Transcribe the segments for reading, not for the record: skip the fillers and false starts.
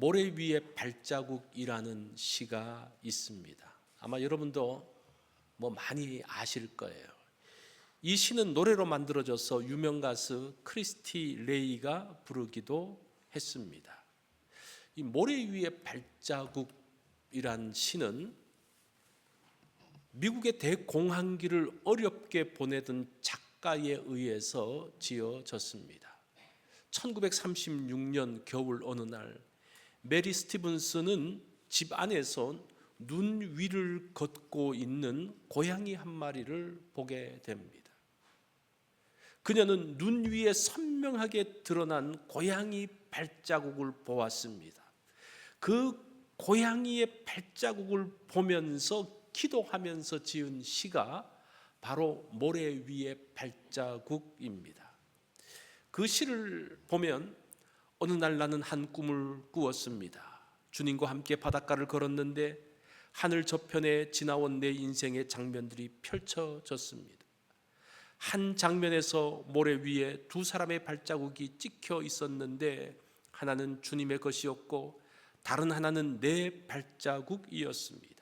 모래 위의 발자국이라는 시가 있습니다. 아마 여러분도 많이 아실 거예요. 이 시는 노래로 만들어져서 유명 가수 크리스티 레이가 부르기도 했습니다. 이 모래 위의 발자국이란 시는 미국의 대공황기를 어렵게 보내던 작가에 의해서 지어졌습니다. 1936년 겨울 어느 날 메리 스티븐스는 집 안에서 눈 위를 걷고 있는 고양이 한 마리를 보게 됩니다. 그녀는 눈 위에 선명하게 드러난 고양이 발자국을 보았습니다. 그 고양이의 발자국을 보면서 기도하면서 지은 시가 바로 모래 위의 발자국입니다. 그 시를 보면 어느 날 나는 한 꿈을 꾸었습니다. 주님과 함께 바닷가를 걸었는데 하늘 저편에 지나온 내 인생의 장면들이 펼쳐졌습니다. 한 장면에서 모래 위에 두 사람의 발자국이 찍혀 있었는데 하나는 주님의 것이었고 다른 하나는 내 발자국이었습니다.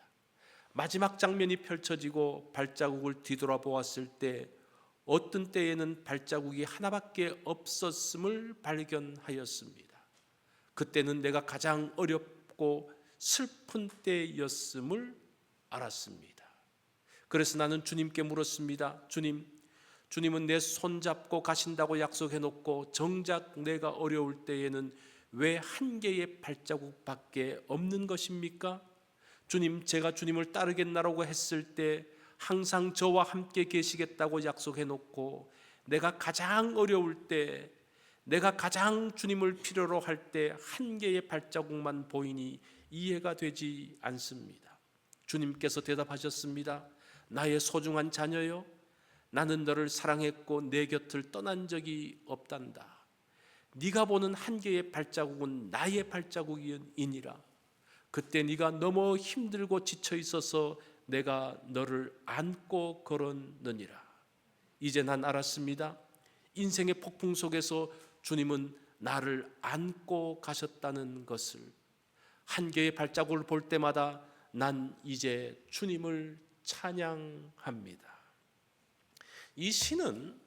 마지막 장면이 펼쳐지고 발자국을 뒤돌아보았을 때 어떤 때에는 발자국이 하나밖에 없었음을 발견하였습니다. 그때는 내가 가장 어렵고 슬픈 때였음을 알았습니다. 그래서 나는 주님께 물었습니다. 주님은 내 손잡고 가신다고 약속해놓고 정작 내가 어려울 때에는 왜 한 개의 발자국밖에 없는 것입니까? 주님, 제가 주님을 따르겠나라고 했을 때 항상 저와 함께 계시겠다고 약속해놓고 내가 가장 어려울 때, 내가 가장 주님을 필요로 할 때 한 개의 발자국만 보이니 이해가 되지 않습니다. 주님께서 대답하셨습니다. 나의 소중한 자녀여, 나는 너를 사랑했고 내 곁을 떠난 적이 없단다. 네가 보는 한 개의 발자국은 나의 발자국이니라. 그때 네가 너무 힘들고 지쳐 있어서 내가 너를 안고 걸었느니라. 이제 난 알았습니다. 인생의 폭풍 속에서 주님은 나를 안고 가셨다는 것을. 한 개의 발자국을 볼 때마다 난 이제 주님을 찬양합니다. 이 시는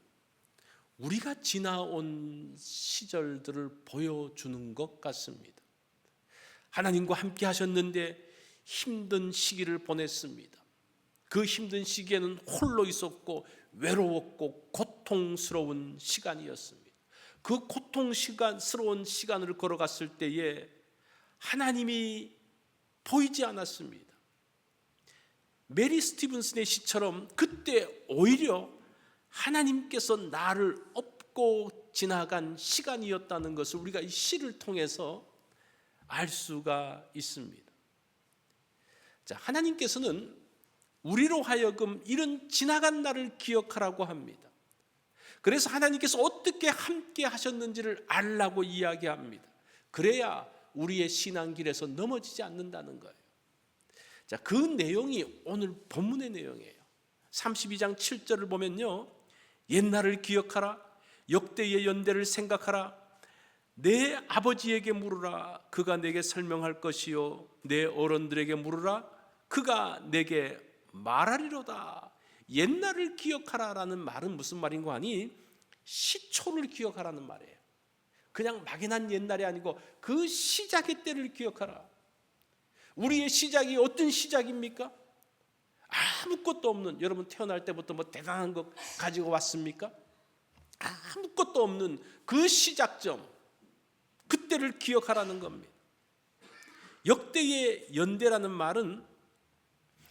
우리가 지나온 시절들을 보여주는 것 같습니다. 하나님과 함께 하셨는데 힘든 시기를 보냈습니다. 그 힘든 시기에는 홀로 있었고 외로웠고 고통스러운 시간이었습니다. 그 고통스러운 시간을 걸어갔을 때에 하나님이 보이지 않았습니다. 메리 스티븐슨의 시처럼 그때 오히려 하나님께서 나를 업고 지나간 시간이었다는 것을 우리가 이 시를 통해서 알 수가 있습니다. 자, 하나님께서는 우리로 하여금 이런 지나간 날을 기억하라고 합니다. 그래서 하나님께서 어떻게 함께 하셨는지를 알라고 이야기합니다. 그래야 우리의 신앙길에서 넘어지지 않는다는 거예요. 자, 그 내용이 오늘 본문의 내용이에요. 32장 7절을 보면요, 옛날을 기억하라, 역대의 연대를 생각하라, 내 아버지에게 물으라, 그가 내게 설명할 것이요, 내 어른들에게 물으라, 그가 내게 말하리로다. 옛날을 기억하라라는 말은 무슨 말인 거 아니? 시초를 기억하라는 말이에요. 그냥 막연한 옛날이 아니고 그 시작의 때를 기억하라. 우리의 시작이 어떤 시작입니까? 아무것도 없는, 여러분 태어날 때부터 뭐 대단한 것 가지고 왔습니까? 아무것도 없는 그 시작점, 그때를 기억하라는 겁니다. 역대의 연대라는 말은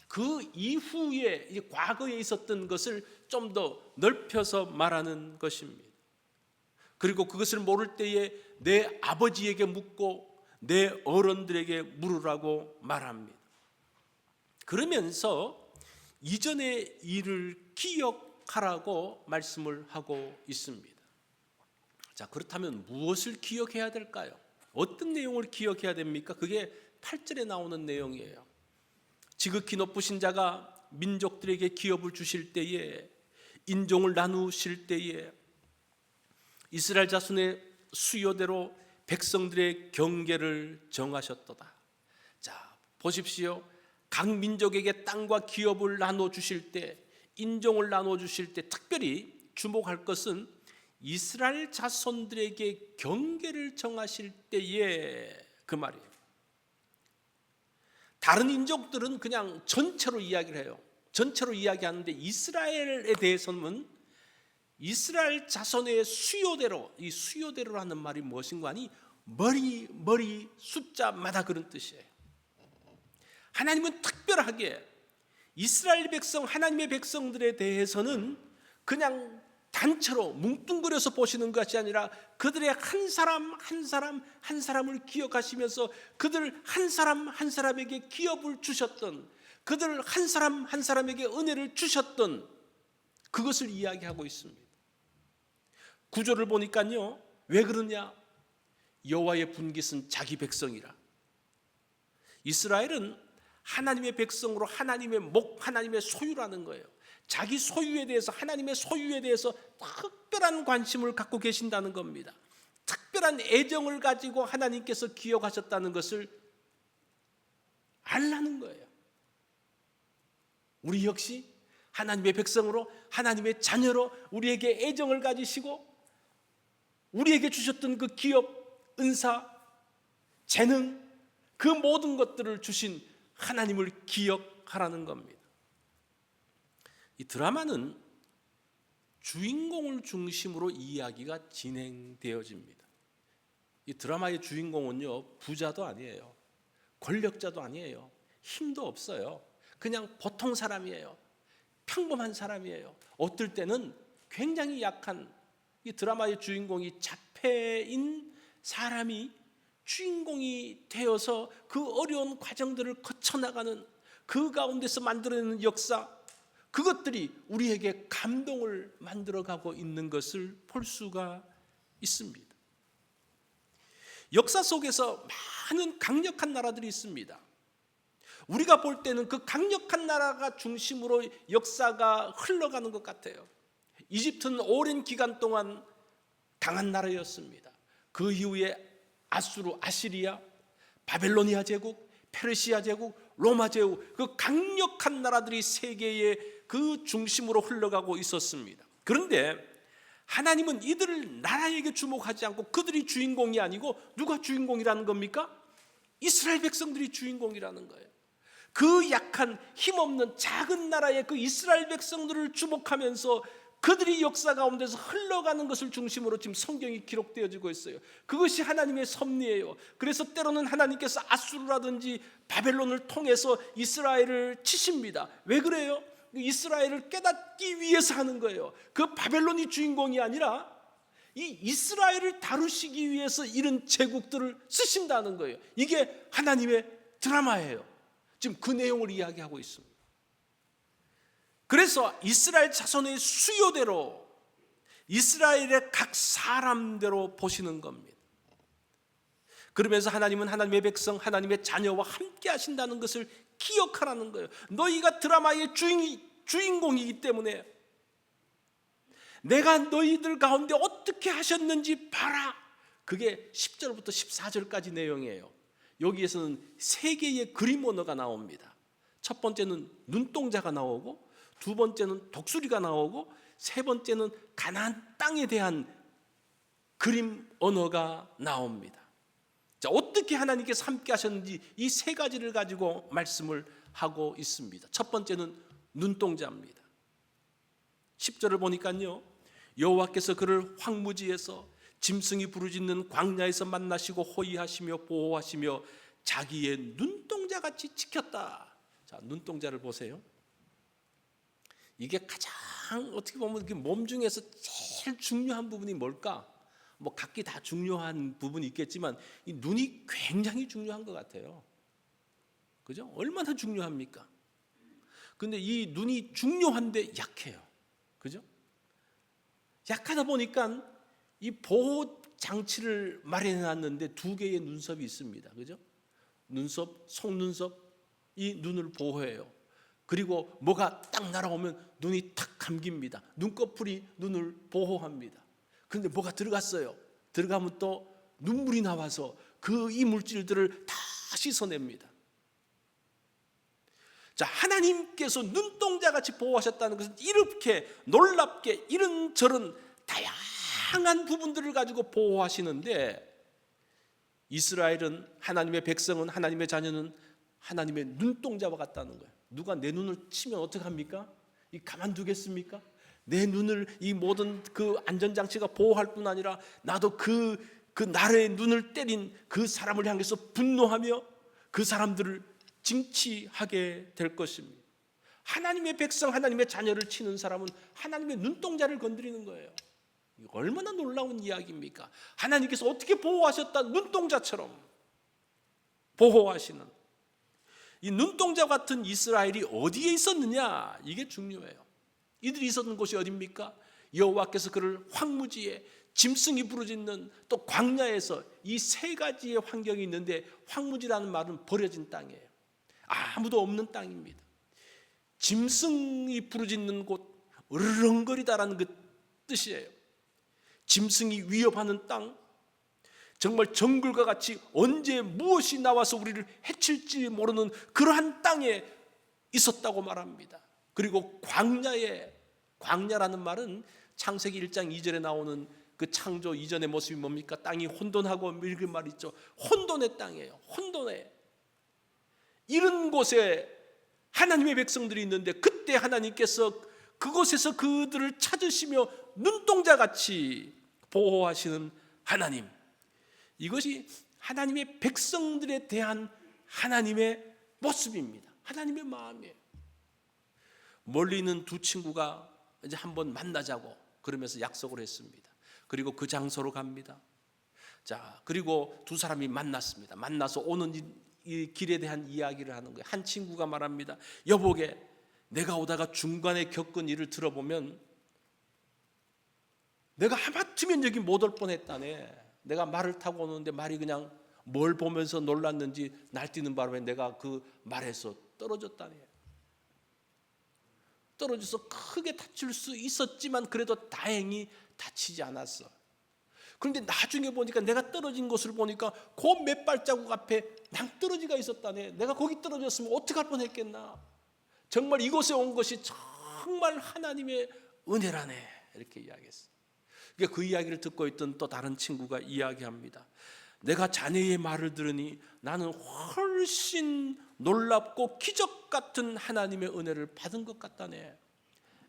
그 이후에, 과거에 있었던 것을 좀 더 넓혀서 말하는 것입니다. 그리고 그것을 모를 때에 내 아버지에게 묻고 내 어른들에게 물으라고 말합니다. 그러면서 이전의 일을 기억하라고 말씀을 하고 있습니다. 자, 그렇다면 무엇을 기억해야 될까요? 어떤 내용을 기억해야 됩니까? 그게 8절에 나오는 내용이에요. 지극히 높으신 자가 민족들에게 기업을 주실 때에, 인종을 나누실 때에 이스라엘 자손의 수요대로 백성들의 경계를 정하셨도다. 자, 보십시오. 각 민족에게 땅과 기업을 나눠 주실 때, 인종을 나눠 주실 때 특별히 주목할 것은 이스라엘 자손들에게 경계를 정하실 때에 그 말이에요. 다른 인종들은 그냥 전체로 이야기를 해요. 전체로 이야기하는데 이스라엘에 대해서는 이스라엘 자손의 수요대로, 이 수요대로라는 말이 무엇인가 하니 머리 숫자마다 그런 뜻이에요. 하나님은 특별하게 이스라엘 백성, 하나님의 백성들에 대해서는 그냥 단체로 뭉뚱그려서 보시는 것이 아니라 그들의 한 사람 한 사람을 기억하시면서 그들 한 사람 한 사람에게 기업을 주셨던, 그들 한 사람 한 사람에게 은혜를 주셨던 그것을 이야기하고 있습니다. 구조를 보니까요, 왜 그러냐? 여호와의 분깃은 자기 백성이라. 이스라엘은 하나님의 백성으로 하나님의 하나님의 소유라는 거예요. 자기 소유에 대해서, 하나님의 소유에 대해서 특별한 관심을 갖고 계신다는 겁니다. 특별한 애정을 가지고 하나님께서 기억하셨다는 것을 알라는 거예요. 우리 역시 하나님의 백성으로, 하나님의 자녀로 우리에게 애정을 가지시고 우리에게 주셨던 그 기업, 은사, 재능, 그 모든 것들을 주신 하나님을 기억하라는 겁니다. 이 드라마는 주인공을 중심으로 이야기가 진행되어집니다. 이 드라마의 주인공은요, 부자도 아니에요, 권력자도 아니에요, 힘도 없어요. 그냥 보통 사람이에요. 평범한 사람이에요. 어떨 때는 굉장히 약한, 이 드라마의 주인공이 자폐인 사람이 주인공이 되어서 그 어려운 과정들을 거쳐나가는, 그 가운데서 만들어내는 역사, 그것들이 우리에게 감동을 만들어가고 있는 것을 볼 수가 있습니다. 역사 속에서 많은 강력한 나라들이 있습니다. 우리가 볼 때는 그 강력한 나라가 중심으로 역사가 흘러가는 것 같아요. 이집트는 오랜 기간 동안 강한 나라였습니다. 그 이후에 아수르, 아시리아, 바벨로니아 제국, 페르시아 제국, 로마 제국, 그 강력한 나라들이 세계의 그 중심으로 흘러가고 있었습니다. 그런데 하나님은 이들을 나라에게 주목하지 않고 그들이 주인공이 아니고 누가 주인공이라는 겁니까? 이스라엘 백성들이 주인공이라는 거예요. 그 약한 힘없는 작은 나라의 그 이스라엘 백성들을 주목하면서 그들이 역사 가운데서 흘러가는 것을 중심으로 지금 성경이 기록되어지고 있어요. 그것이 하나님의 섭리예요. 그래서 때로는 하나님께서 아수르라든지 바벨론을 통해서 이스라엘을 치십니다. 왜 그래요? 이스라엘을 깨닫기 위해서 하는 거예요. 그 바벨론이 주인공이 아니라 이 이스라엘을 다루시기 위해서 이런 제국들을 쓰신다는 거예요. 이게 하나님의 드라마예요. 지금 그 내용을 이야기하고 있습니다. 그래서 이스라엘 자손의 수요대로, 이스라엘의 각 사람대로 보시는 겁니다. 그러면서 하나님은 하나님의 백성, 하나님의 자녀와 함께 하신다는 것을 기억하라는 거예요. 너희가 드라마의 주인공이기 때문에 내가 너희들 가운데 어떻게 하셨는지 봐라. 그게 10절부터 14절까지 내용이에요. 여기에서는 세 개의 그림 언어가 나옵니다. 첫 번째는 눈동자가 나오고, 두 번째는 독수리가 나오고, 세 번째는 가나안 땅에 대한 그림 언어가 나옵니다. 자, 어떻게 하나님께서 함께 하셨는지 이 세 가지를 가지고 말씀을 하고 있습니다. 첫 번째는 눈동자입니다. 10절을 보니까요, 여호와께서 그를 황무지에서 짐승이 부르짖는 광야에서 만나시고 호위하시며 보호하시며 자기의 눈동자같이 지켰다. 자, 눈동자를 보세요. 이게 가장 어떻게 보면 몸 중에서 제일 중요한 부분이 뭘까? 뭐 각기 다 중요한 부분이 있겠지만 이 눈이 굉장히 중요한 것 같아요. 그죠? 얼마나 중요합니까? 근데 이 눈이 중요한데 약해요. 그죠? 약하다 보니까 이 보호 장치를 마련해 놨는데 두 개의 눈썹이 있습니다. 그죠? 눈썹, 속눈썹, 이 눈을 보호해요. 그리고 뭐가 딱 날아오면 눈이 탁 감깁니다. 눈꺼풀이 눈을 보호합니다. 그런데 뭐가 들어갔어요. 들어가면 또 눈물이 나와서 그 이물질들을 다 씻어냅니다. 자, 하나님께서 눈동자같이 보호하셨다는 것은 이렇게 놀랍게 이런저런 다양한 부분들을 가지고 보호하시는데, 이스라엘은, 하나님의 백성은, 하나님의 자녀는 하나님의 눈동자와 같다는 거예요. 누가 내 눈을 치면 어떡합니까? 이 가만두겠습니까? 내 눈을 이 모든 그 안전장치가 보호할 뿐 아니라 나도 그 나의 눈을 때린 그 사람을 향해서 분노하며 그 사람들을 징치하게 될 것입니다. 하나님의 백성, 하나님의 자녀를 치는 사람은 하나님의 눈동자를 건드리는 거예요. 얼마나 놀라운 이야기입니까? 하나님께서 어떻게 보호하셨다, 눈동자처럼 보호하시는 이 눈동자 같은 이스라엘이 어디에 있었느냐, 이게 중요해요. 이들이 있었던 곳이 어디입니까? 여호와께서 그를 황무지에, 짐승이 부르짖는 또 광야에서, 이 세 가지의 환경이 있는데, 황무지라는 말은 버려진 땅이에요. 아무도 없는 땅입니다. 짐승이 부르짖는 곳, 으르렁거리다라는 그 뜻이에요. 짐승이 위협하는 땅, 정말 정글과 같이 언제 무엇이 나와서 우리를 해칠지 모르는 그러한 땅에 있었다고 말합니다. 그리고 광야에, 광야라는 말은 창세기 1장 2절에 나오는 그 창조 이전의 모습이 뭡니까? 땅이 혼돈하고 이런 말 있죠. 혼돈의 땅이에요. 혼돈에, 이런 곳에 하나님의 백성들이 있는데, 그때 하나님께서 그곳에서 그들을 찾으시며 눈동자같이 보호하시는 하나님, 이것이 하나님의 백성들에 대한 하나님의 모습입니다. 하나님의 마음이에요. 멀리 있는 두 친구가 이제 한번 만나자고 그러면서 약속을 했습니다. 그리고 그 장소로 갑니다. 자, 그리고 두 사람이 만났습니다. 만나서 오는 이 길에 대한 이야기를 하는 거예요. 한 친구가 말합니다. 여보게, 내가 오다가 중간에 겪은 일을 들어보면 내가 하마터면 여기 못 올 뻔했다네. 내가 말을 타고 오는데 말이 그냥 뭘 보면서 놀랐는지 날뛰는 바람에 내가 그 말에서 떨어졌다네. 떨어져서 크게 다칠 수 있었지만 그래도 다행히 다치지 않았어. 그런데 나중에 보니까, 내가 떨어진 곳을 보니까 그 몇 발자국 앞에 낭떠러지가 있었다네. 내가 거기 떨어졌으면 어떡할 뻔했겠나. 정말 이곳에 온 것이 정말 하나님의 은혜라네, 이렇게 이야기했어요. 그러니까 그 이야기를 듣고 있던 또 다른 친구가 이야기합니다. 내가 자네의 말을 들으니 나는 훨씬 놀랍고 기적 같은 하나님의 은혜를 받은 것 같다네.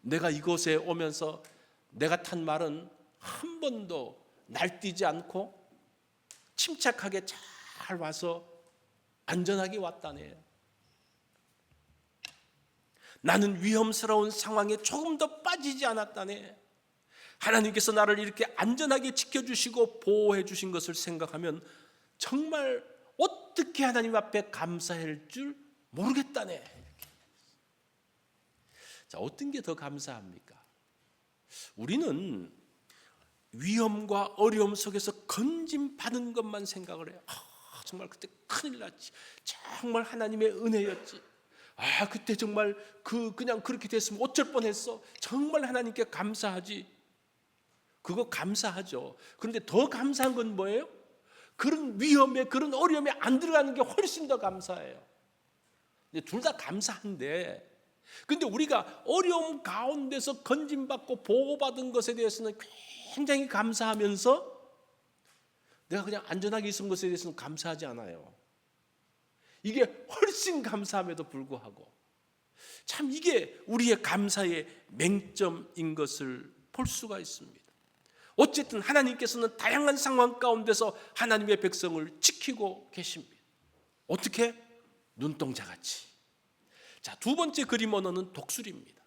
내가 이곳에 오면서 내가 탄 말은 한 번도 날뛰지 않고 침착하게 잘 와서 안전하게 왔다네. 나는 위험스러운 상황에 조금 더 빠지지 않았다네. 하나님께서 나를 이렇게 안전하게 지켜주시고 보호해 주신 것을 생각하면 정말 어떻게 하나님 앞에 감사할 줄 모르겠다네. 자, 어떤 게 더 감사합니까? 우리는 위험과 어려움 속에서 건짐받은 것만 생각을 해요. 정말 그때 큰일 났지. 정말 하나님의 은혜였지. 그때 정말 그냥 그렇게 됐으면 어쩔 뻔했어. 정말 하나님께 감사하지. 그거 감사하죠. 그런데 더 감사한 건 뭐예요? 그런 위험에, 그런 어려움에 안 들어가는 게 훨씬 더 감사해요. 둘 다 감사한데, 근데 우리가 어려움 가운데서 건짐받고 보호받은 것에 대해서는 굉장히 감사하면서 내가 그냥 안전하게 있은 것에 대해서는 감사하지 않아요. 이게 훨씬 감사함에도 불구하고 참 이게 우리의 감사의 맹점인 것을 볼 수가 있습니다. 어쨌든 하나님께서는 다양한 상황 가운데서 하나님의 백성을 지키고 계십니다. 어떻게? 눈동자같이. 자, 두 번째 그림 언어는 독수리입니다.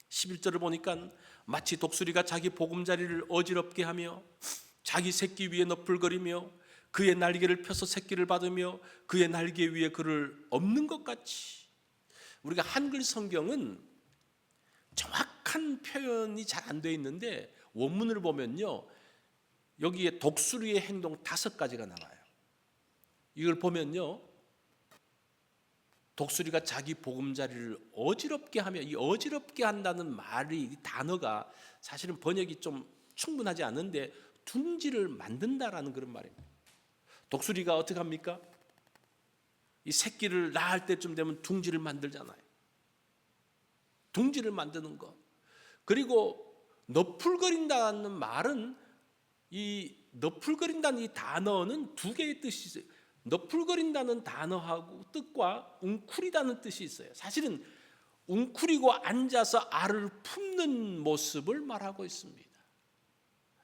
11절을 보니까 마치 독수리가 자기 보금자리를 어지럽게 하며 자기 새끼 위에 너풀거리며 그의 날개를 펴서 새끼를 받으며 그의 날개 위에 그를 엎는 것 같이. 우리가 한글 성경은 정확한 표현이 잘 안 돼 있는데 원문을 보면요, 여기에 독수리의 행동 5가지가 나와요. 이걸 보면요, 독수리가 자기 보금자리를 어지럽게 하며, 이 어지럽게 한다는 말이, 이 단어가 사실은 번역이 좀 충분하지 않은데 둥지를 만든다라는 그런 말입니다. 독수리가 어떻게 합니까? 이 새끼를 낳을 때쯤 되면 둥지를 만들잖아요. 둥지를 만드는 것. 그리고 너풀거린다는 말은, 이 너풀거린다는 이 단어는 두 개의 뜻이 있어요. 너풀거린다는 단어하고 뜻과 웅크리다는 뜻이 있어요. 사실은 웅크리고 앉아서 알을 품는 모습을 말하고 있습니다.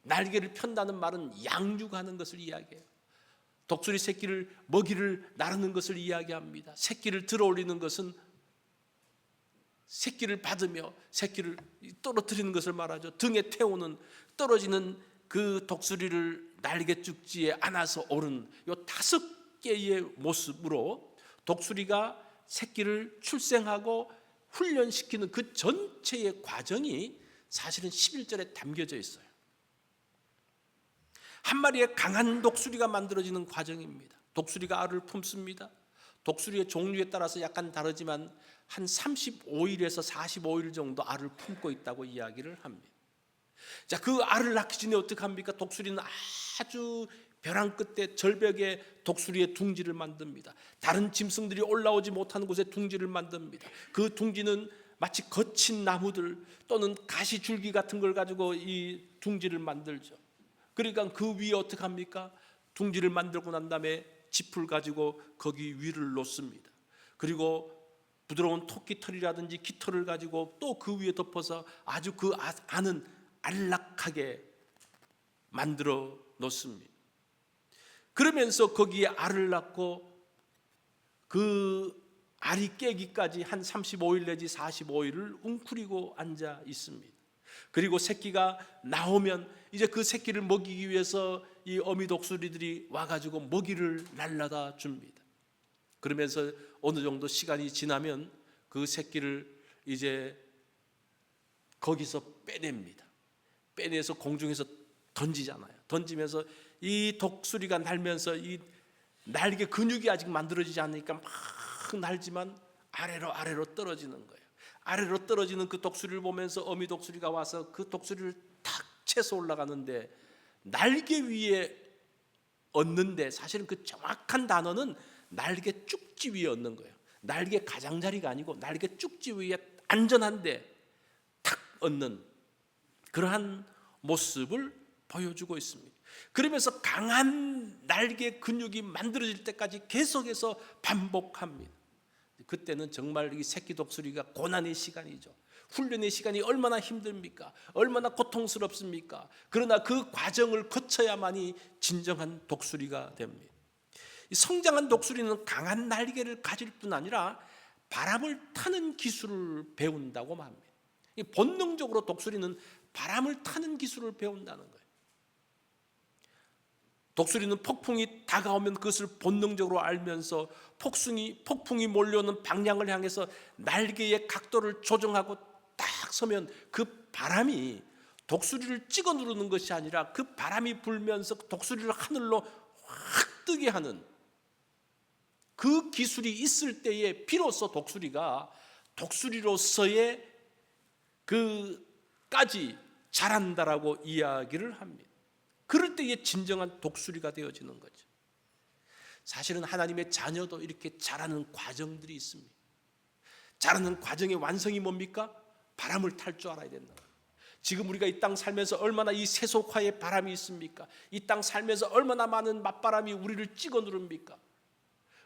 날개를 편다는 말은 양육하는 것을 이야기해요. 독수리 새끼를 먹이를 나르는 것을 이야기합니다. 새끼를 들어올리는 것은 새끼를 받으며 새끼를 떨어뜨리는 것을 말하죠. 등에 태우는, 떨어지는 그 독수리를 날개 쭉지에 안아서 오른 이 5개의 모습으로 독수리가 새끼를 출생하고 훈련시키는 그 전체의 과정이 사실은 11절에 담겨져 있어요. 한 마리의 강한 독수리가 만들어지는 과정입니다. 독수리가 알을 품습니다. 독수리의 종류에 따라서 약간 다르지만 한 35일에서 45일 정도 알을 품고 있다고 이야기를 합니다. 자, 그 알을 낳기 전에 어떻게 합니까? 독수리는 아주 벼랑 끝에 절벽에 독수리의 둥지를 만듭니다. 다른 짐승들이 올라오지 못하는 곳에 둥지를 만듭니다. 그 둥지는 마치 거친 나무들 또는 가시줄기 같은 걸 가지고 이 둥지를 만들죠. 그러니까 그 위에 어떻게 합니까? 둥지를 만들고 난 다음에 짚을 가지고 거기 위를 놓습니다. 그리고 부드러운 토끼털이라든지 깃털을 가지고 또 그 위에 덮어서 아주 그 안은 안락하게 만들어 놓습니다. 그러면서 거기에 알을 낳고 그 알이 깨기까지 한 35일 내지 45일을 웅크리고 앉아 있습니다. 그리고 새끼가 나오면 이제 그 새끼를 먹이기 위해서 이 어미 독수리들이 와가지고 먹이를 날라다 줍니다. 그러면서 어느 정도 시간이 지나면 그 새끼를 이제 거기서 빼냅니다. 빼내서 공중에서 던지잖아요. 던지면서 이 독수리가 날면서 이 날개 근육이 아직 만들어지지 않으니까 막 날지만 아래로 떨어지는 거예요. 아래로 떨어지는 그 독수리를 보면서 어미 독수리가 와서 그 독수리를 탁 채서 올라가는데, 날개 위에 얹는데 사실은 그 정확한 단어는 날개 쭉지 위에 얹는 거예요. 날개 가장자리가 아니고 날개 쭉지 위에 안전한데 탁 얹는 그러한 모습을 보여주고 있습니다. 그러면서 강한 날개 근육이 만들어질 때까지 계속해서 반복합니다. 그때는 정말 이 새끼 독수리가 고난의 시간이죠. 훈련의 시간이 얼마나 힘듭니까? 얼마나 고통스럽습니까? 그러나 그 과정을 거쳐야만이 진정한 독수리가 됩니다. 이 성장한 독수리는 강한 날개를 가질 뿐 아니라 바람을 타는 기술을 배운다고 합니다. 본능적으로 독수리는 바람을 타는 기술을 배운다는 거예요. 독수리는 폭풍이 다가오면 그것을 본능적으로 알면서 폭풍이 몰려오는 방향을 향해서 날개의 각도를 조정하고 딱 서면 그 바람이 독수리를 찍어 누르는 것이 아니라 그 바람이 불면서 독수리를 하늘로 확 뜨게 하는 그 기술이 있을 때에 비로소 독수리가 독수리로서의 그까지 자란다라고 이야기를 합니다. 그럴 때에 진정한 독수리가 되어지는 거죠. 사실은 하나님의 자녀도 이렇게 자라는 과정들이 있습니다. 자라는 과정의 완성이 뭡니까? 바람을 탈 줄 알아야 된다. 지금 우리가 이 땅 살면서 얼마나 이 세속화의 바람이 있습니까? 이 땅 살면서 얼마나 많은 맞바람이 우리를 찍어 누릅니까?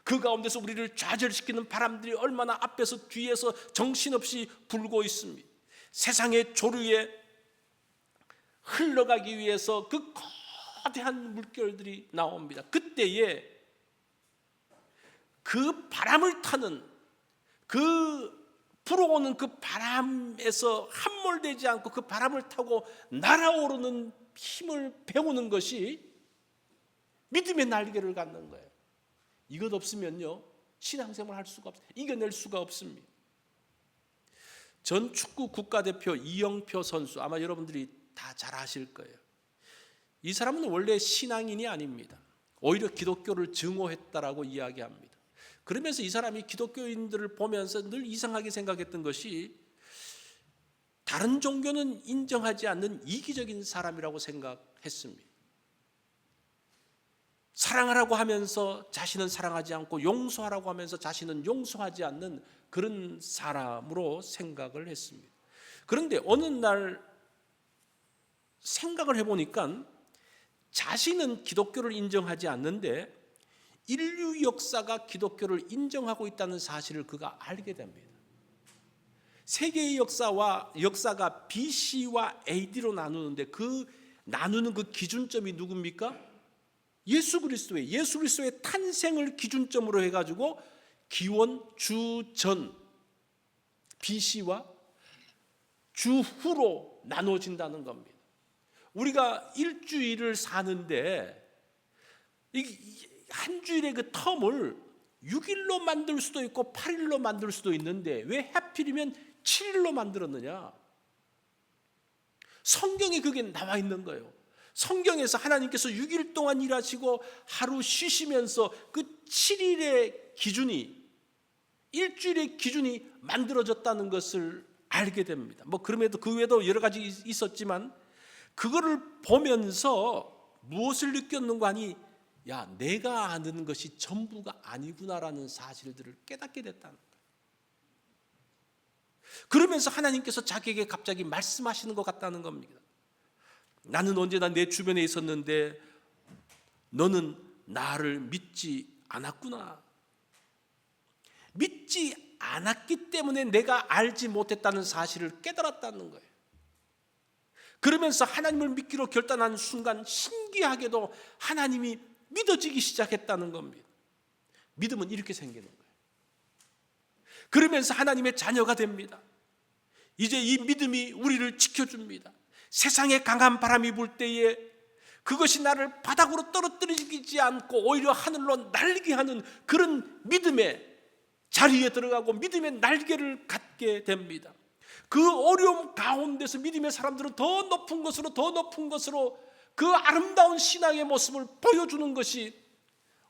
그 가운데서 우리를 좌절시키는 바람들이 얼마나 앞에서 뒤에서 정신없이 불고 있습니다. 세상의 조류에 흘러가기 위해서 그 거대한 물결들이 나옵니다. 그때에 그 바람을 타는, 그 불어오는 그 바람에서 함몰되지 않고 그 바람을 타고 날아오르는 힘을 배우는 것이 믿음의 날개를 갖는 거예요. 이것 없으면요 신앙생활 할 수가 없어요. 이겨낼 수가 없습니다. 전 축구 국가대표 이영표 선수, 아마 여러분들이 다 잘 아실 거예요. 이 사람은 원래 신앙인이 아닙니다. 오히려 기독교를 증오했다라고 이야기합니다. 그러면서 이 사람이 기독교인들을 보면서 늘 이상하게 생각했던 것이 다른 종교는 인정하지 않는 이기적인 사람이라고 생각했습니다. 사랑하라고 하면서 자신은 사랑하지 않고 용서하라고 하면서 자신은 용서하지 않는 그런 사람으로 생각을 했습니다. 그런데 어느 날 생각을 해보니까 자신은 기독교를 인정하지 않는데 인류 역사가 기독교를 인정하고 있다는 사실을 그가 알게 됩니다. 세계의 역사가 BC와 AD로 나누는데 그 나누는 그 기준점이 누굽니까? 예수 그리스도의 탄생을 기준점으로 해가지고 기원 주전 BC와 주후로 나눠진다는 겁니다. 우리가 일주일을 사는데 한 주일의 그 텀을 6일로 만들 수도 있고 8일로 만들 수도 있는데 왜 하필이면 7일로 만들었느냐? 성경에 그게 나와 있는 거예요. 성경에서 하나님께서 6일 동안 일하시고 하루 쉬시면서 그 7일의 기준이, 일주일의 기준이 만들어졌다는 것을 알게 됩니다. 그럼에도 그 외에도 여러 가지 있었지만 그거를 보면서 무엇을 느꼈는가 하니, 야, 내가 아는 것이 전부가 아니구나라는 사실들을 깨닫게 됐다는 거예요. 그러면서 하나님께서 자기에게 갑자기 말씀하시는 것 같다는 겁니다. 나는 언제나 내 주변에 있었는데 너는 나를 믿지 않았구나. 믿지 않았기 때문에 내가 알지 못했다는 사실을 깨달았다는 거예요. 그러면서 하나님을 믿기로 결단한 순간 신기하게도 하나님이 믿어지기 시작했다는 겁니다. 믿음은 이렇게 생기는 거예요. 그러면서 하나님의 자녀가 됩니다. 이제 이 믿음이 우리를 지켜줍니다. 세상에 강한 바람이 불 때에 그것이 나를 바닥으로 떨어뜨리지 않고 오히려 하늘로 날게 하는 그런 믿음의 자리에 들어가고 믿음의 날개를 갖게 됩니다. 그 어려움 가운데서 믿음의 사람들은 더 높은 것으로 그 아름다운 신앙의 모습을 보여주는 것이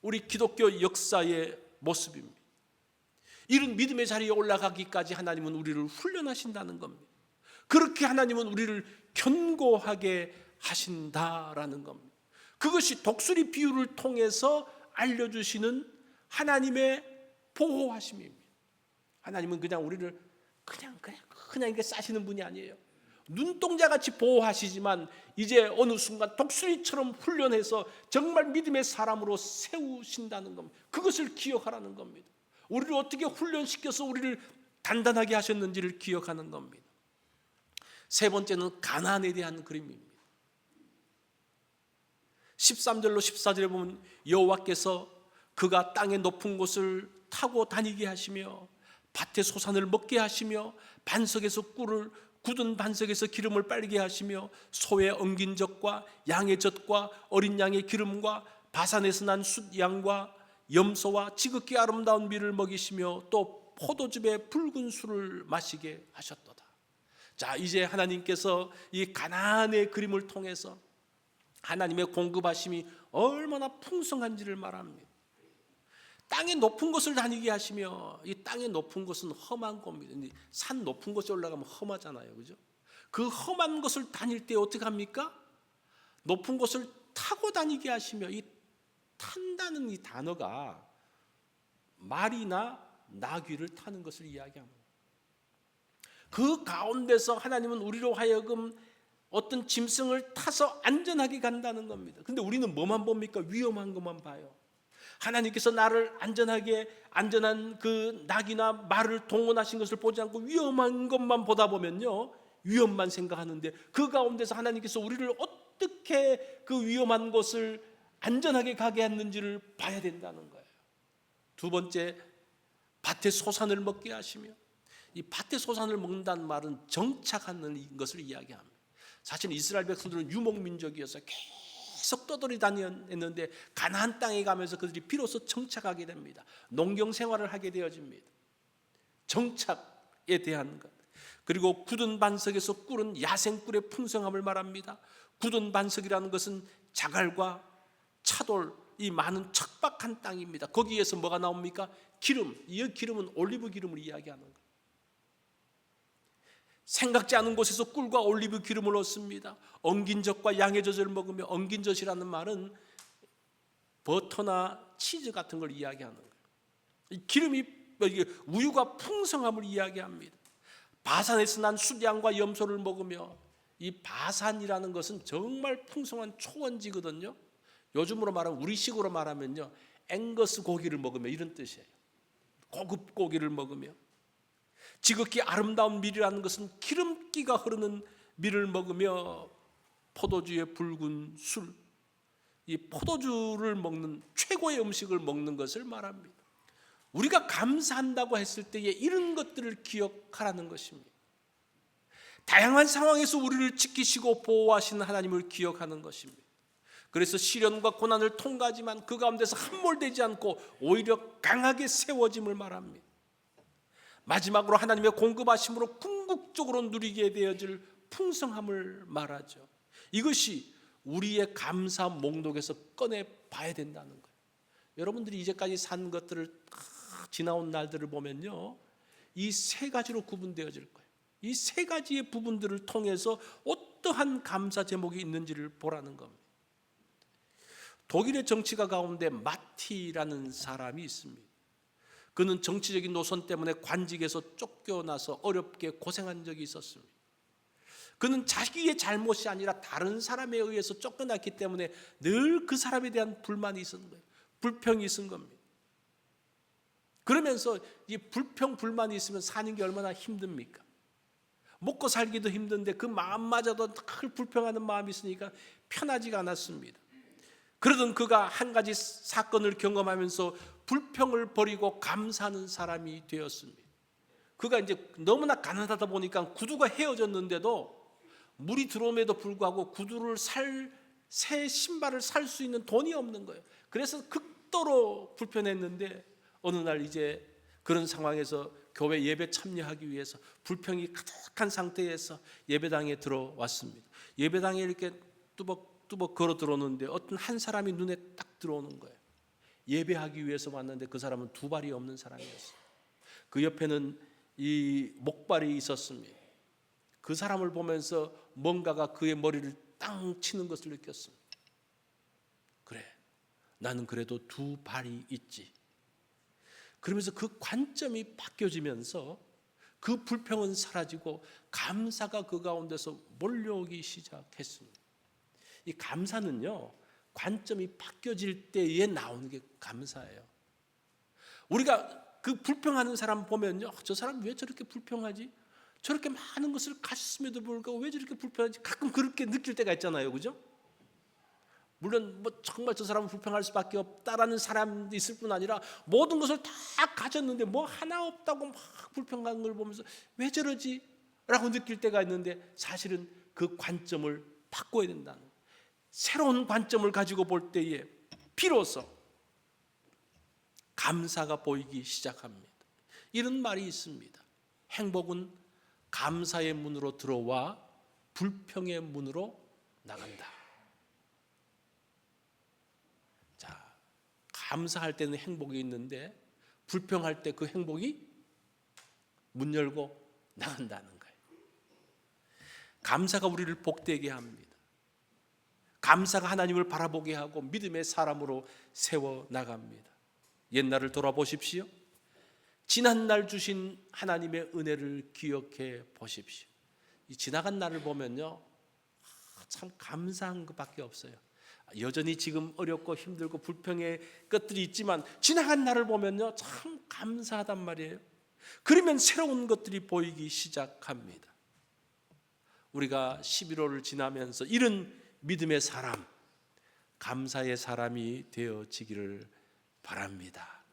우리 기독교 역사의 모습입니다. 이런 믿음의 자리에 올라가기까지 하나님은 우리를 훈련하신다는 겁니다. 그렇게 하나님은 우리를 견고하게 하신다라는 겁니다. 그것이 독수리 비유를 통해서 알려주시는 하나님의 보호하심입니다. 하나님은 그냥 우리를 그냥 이렇게 싸시는 분이 아니에요. 눈동자같이 보호하시지만 이제 어느 순간 독수리처럼 훈련해서 정말 믿음의 사람으로 세우신다는 겁니다. 그것을 기억하라는 겁니다. 우리를 어떻게 훈련시켜서 우리를 단단하게 하셨는지를 기억하는 겁니다. 세 번째는 가나안에 대한 그림입니다. 13절로 14절에 보면 여호와께서 그가 땅의 높은 곳을 타고 다니게 하시며 밭의 소산을 먹게 하시며 반석에서 꿀을 굳은 반석에서 기름을 빨게 하시며 소의 엉긴 젖과 양의 젖과 어린 양의 기름과 바산에서 난 숫양과 염소와 지극히 아름다운 밀을 먹이시며 또 포도즙의 붉은 술을 마시게 하셨도다. 자, 이제 하나님께서 이 가나안의 그림을 통해서 하나님의 공급하심이 얼마나 풍성한지를 말합니다. 땅의 높은 곳을 다니게 하시며, 이 땅의 높은 곳은 험한 곳입니다. 산 높은 곳에 올라가면 험하잖아요, 그죠? 그 험한 곳을 다닐 때 어떻게 합니까? 높은 곳을 타고 다니게 하시며, 이 탄다는 이 단어가 말이나 나귀를 타는 것을 이야기합니다. 그 가운데서 하나님은 우리로 하여금 어떤 짐승을 타서 안전하게 간다는 겁니다. 근데 우리는 뭐만 봅니까? 위험한 것만 봐요. 하나님께서 나를 안전한 그 낙이나 말을 동원하신 것을 보지 않고 위험한 것만 보다 보면요, 위험만 생각하는데 그 가운데서 하나님께서 우리를 어떻게 그 위험한 곳을 안전하게 가게 했는지를 봐야 된다는 거예요. 두 번째, 밭의 소산을 먹게 하시며, 이 밭의 소산을 먹는다는 말은 정착하는 것을 이야기합니다. 사실 이스라엘 백성들은 유목민족이어서 계속 떠돌이 다녔는데 가나안 땅에 가면서 그들이 비로소 정착하게 됩니다. 농경 생활을 하게 되어집니다. 정착에 대한 것. 그리고 굳은 반석에서 꿀은 야생꿀의 풍성함을 말합니다. 굳은 반석이라는 것은 자갈과 차돌, 이 많은 척박한 땅입니다. 거기에서 뭐가 나옵니까? 기름. 이 기름은 올리브 기름을 이야기하는 거예요. 생각지 않은 곳에서 꿀과 올리브 기름을 얻습니다. 엉긴 젖과 양의 젖을 먹으며, 엉긴 젖이라는 말은 버터나 치즈 같은 걸 이야기하는 거예요. 이 기름이 우유가 풍성함을 이야기합니다. 바산에서 난 숫양과 염소를 먹으며, 이 바산이라는 것은 정말 풍성한 초원지거든요. 요즘으로 말하면, 우리식으로 말하면요, 앵거스 고기를 먹으며 이런 뜻이에요. 고급 고기를 먹으며, 지극히 아름다운 밀이라는 것은 기름기가 흐르는 밀을 먹으며 포도주의 붉은 술, 이 포도주를 먹는 최고의 음식을 먹는 것을 말합니다. 우리가 감사한다고 했을 때에 이런 것들을 기억하라는 것입니다. 다양한 상황에서 우리를 지키시고 보호하시는 하나님을 기억하는 것입니다. 그래서 시련과 고난을 통과하지만 그 가운데서 함몰되지 않고 오히려 강하게 세워짐을 말합니다. 마지막으로 하나님의 공급하심으로 궁극적으로 누리게 되어질 풍성함을 말하죠. 이것이 우리의 감사 목록에서 꺼내봐야 된다는 거예요. 여러분들이 이제까지 산 것들을 지나온 날들을 보면요, 이 세 가지로 구분되어질 거예요. 이 세 가지의 부분들을 통해서 어떠한 감사 제목이 있는지를 보라는 겁니다. 독일의 정치가 가운데 마티라는 사람이 있습니다. 그는 정치적인 노선 때문에 관직에서 쫓겨나서 어렵게 고생한 적이 있었습니다. 그는 자기의 잘못이 아니라 다른 사람에 의해서 쫓겨났기 때문에 늘 그 사람에 대한 불만이 있었는 거예요. 불평이 있은 겁니다. 그러면서 이 불평, 불만이 있으면 사는 게 얼마나 힘듭니까? 먹고 살기도 힘든데 그 마음마저도 늘 불평하는 마음이 있으니까 편하지가 않았습니다. 그러던 그가 한 가지 사건을 경험하면서 불평을 버리고 감사하는 사람이 되었습니다. 그가 이제 너무나 가난하다 보니까 구두가 헤어졌는데도 물이 들어옴에도 불구하고 구두를 새 신발을 살 수 있는 돈이 없는 거예요. 그래서 극도로 불편했는데 어느 날 이제 그런 상황에서 교회 예배 참여하기 위해서 불평이 가득한 상태에서 예배당에 들어왔습니다. 예배당에 이렇게 뚜벅뚜벅 걸어 들어오는데 어떤 한 사람이 눈에 딱 들어오는 거예요. 예배하기 위해서 왔는데 그 사람은 두 발이 없는 사람이었어요. 그 옆에는 이 목발이 있었습니다. 그 사람을 보면서 뭔가가 그의 머리를 땅 치는 것을 느꼈습니다. 그래, 나는 그래도 두 발이 있지. 그러면서 그 관점이 바뀌어지면서 그 불평은 사라지고 감사가 그 가운데서 몰려오기 시작했습니다. 이 감사는요, 관점이 바뀌어질 때에 나오는 게 감사예요. 우리가 그 불평하는 사람 보면요, 저 사람 왜 저렇게 불평하지? 저렇게 많은 것을 가졌음에도 불구하고 왜 저렇게 불평하지? 가끔 그렇게 느낄 때가 있잖아요, 그죠? 물론 뭐 정말 저 사람은 불평할 수밖에 없다라는 사람도 있을 뿐 아니라 모든 것을 다 가졌는데 뭐 하나 없다고 막 불평하는 걸 보면서 왜 저러지? 라고 느낄 때가 있는데 사실은 그 관점을 바꿔야 된다는 거예요. 새로운 관점을 가지고 볼 때에 비로소 감사가 보이기 시작합니다. 이런 말이 있습니다. 행복은 감사의 문으로 들어와 불평의 문으로 나간다. 자, 감사할 때는 행복이 있는데 불평할 때 그 행복이 문 열고 나간다는 거예요. 감사가 우리를 복되게 합니다. 감사가 하나님을 바라보게 하고 믿음의 사람으로 세워 나갑니다. 옛날을 돌아보십시오. 지난날 주신 하나님의 은혜를 기억해 보십시오. 이 지나간 날을 보면요, 참 감사한 것밖에 없어요. 여전히 지금 어렵고 힘들고 불평의 것들이 있지만 지나간 날을 보면요, 참 감사하단 말이에요. 그러면 새로운 것들이 보이기 시작합니다. 우리가 11월을 지나면서 이런 믿음의 사람, 감사의 사람이 되어지기를 바랍니다.